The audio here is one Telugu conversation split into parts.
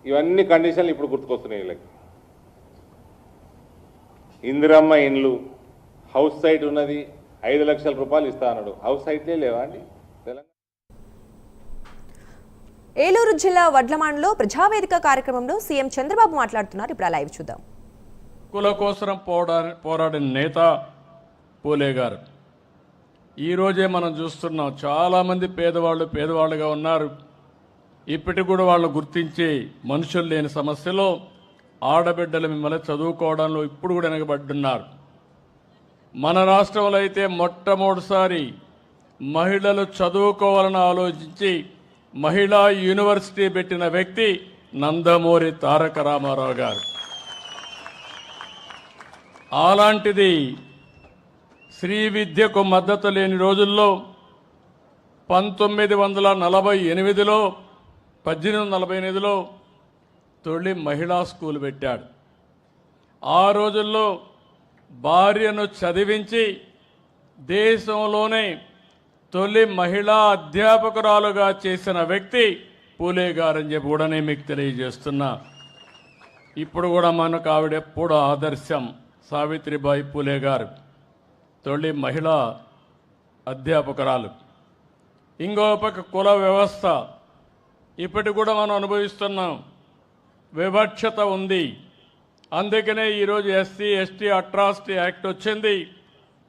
ఇవన్నీ కండిషన్లు ఇప్పుడు గుర్తుకొస్తున్నాయి వీళ్ళకి. ఇందిరమ్మ ఇండ్లు, హౌస్ సైట్ ఉన్నది, 5 లక్షల రూపాయలు ఇస్తా అన్నాడు. హౌస్ సైట్లే లేవా అండి తెలంగాణ? ఏలూరు జిల్లా వడ్లమాన్లో ప్రజావేదిక కార్యక్రమంలో సీఎం చంద్రబాబు మాట్లాడుతున్నారు. ఇప్పుడు లైవ్ చూద్దాం. కుల కోసం పోరాడిన నేత పూలే గారు. ఈరోజే మనం చూస్తున్నాం, చాలామంది పేదవాళ్ళుగా ఉన్నారు. ఇప్పటికి కూడా వాళ్ళు గుర్తించి మనుషులు లేని సమస్యలో ఆడబిడ్డలు మిమ్మల్ని చదువుకోవడంలో ఇప్పుడు కూడా వెనకబడ్డున్నారు. మన రాష్ట్రంలో అయితే మొట్టమొదటిసారి మహిళలు చదువుకోవాలని ఆలోచించి మహిళా యూనివర్సిటీ పెట్టిన వ్యక్తి నందమూరి తారక రామారావు గారు. అలాంటిది శ్రీ విద్యకు మద్దతు లేని రోజుల్లో 1848లో తొలి మహిళా స్కూల్ పెట్టాడు. ఆ రోజుల్లో భార్యను చదివించి దేశంలోనే తొలి మహిళా అధ్యాపకురాలుగా చేసిన వ్యక్తి పూలే గారని చెప్పి కూడా నేను మీకు తెలియజేస్తున్నా. ఇప్పుడు కూడా మనకు ఆవిడెప్పుడు ఆదర్శం. సావిత్రిబాయి పూలే గారు తొలి మహిళా అధ్యాపకురాలు. ఇంకో పక్క కుల వ్యవస్థ ఇప్పటి కూడా మనం అనుభవిస్తున్నాం. వివక్షత ఉంది. అందుకనే ఈరోజు ఎస్సీ ఎస్టీ అట్రాసిటీ యాక్ట్ వచ్చింది.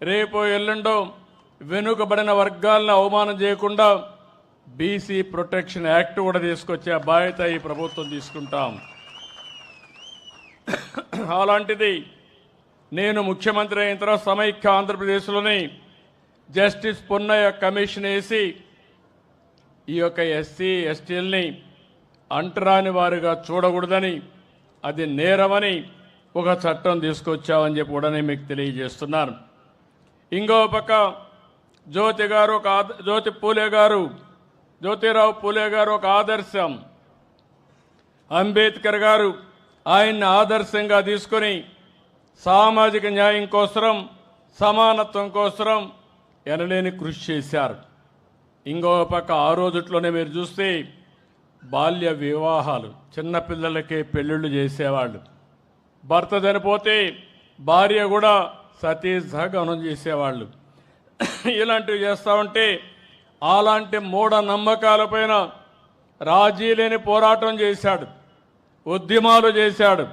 రేపు ఎల్లుండో వెనుకబడిన వర్గాలను అవమానం చేయకుండా బీసీ ప్రొటెక్షన్ యాక్ట్ కూడా తీసుకొచ్చే బాధ్యత ఈ ప్రభుత్వం తీసుకుంటాం. అలాంటిది నేను ముఖ్యమంత్రి అయిన తర్వాత సమైక్య ఆంధ్రప్రదేశ్లోని జస్టిస్ పొన్నయ్య కమిషన్ వేసి ఈ యొక్క ఎస్సీ ఎస్టీలని అంటరాని వారుగా చూడకూడదని, అది నేరమని ఒక చట్టం తీసుకొచ్చామని చెప్పి కూడా నేను మీకు తెలియజేస్తున్నాను. ఇంకో పక్క జ్యోతిరావు పూలే గారు ఒక ఆదర్శం. అంబేద్కర్ గారు ఆయన్ని ఆదర్శంగా తీసుకొని సామాజిక న్యాయం కోసం, సమానత్వం కోసం ఎనలేని కృషి చేశారు. ఇంకో పక్క ఆ రోజుట్లోనే మీరు చూస్తే బాల్య వివాహాలు, చిన్నపిల్లలకే పెళ్ళిళ్ళు చేసేవాళ్ళు. భర్త చనిపోతే భార్య కూడా సతీ సహగమనం చేసేవాళ్ళు. ఇలాంటివి చేస్తూ ఉంటే అలాంటి మూఢనమ్మకాలపైన రాజీ లేని పోరాటం చేశాడు, ఉద్యమాలు చేశాడు.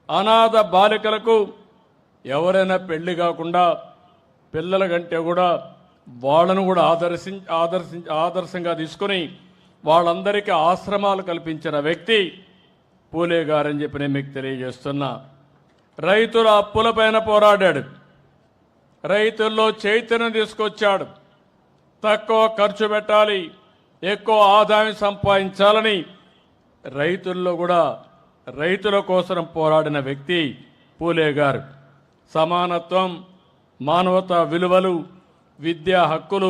అనాథ బాలికలకు ఎవరైనా పెళ్లి కాకుండా పిల్లల కంటే కూడా వాళ్ళను కూడా ఆదర్శంగా తీసుకొని వాళ్ళందరికీ ఆశ్రమాలు కల్పించిన వ్యక్తి పూలే గారని చెప్పి నేను మీకు తెలియజేస్తున్నా. రైతుల అప్పులపైన పోరాడాడు, రైతుల్లో చైతన్యం తీసుకొచ్చాడు. తక్కువ ఖర్చు పెట్టాలి, ఎక్కువ ఆదాయం సంపాదించాలని రైతుల్లో కూడా రైతుల కోసం పోరాడిన వ్యక్తి పూలే గారు. సమానత్వం, మానవతా విలువలు, విద్యా హక్కులు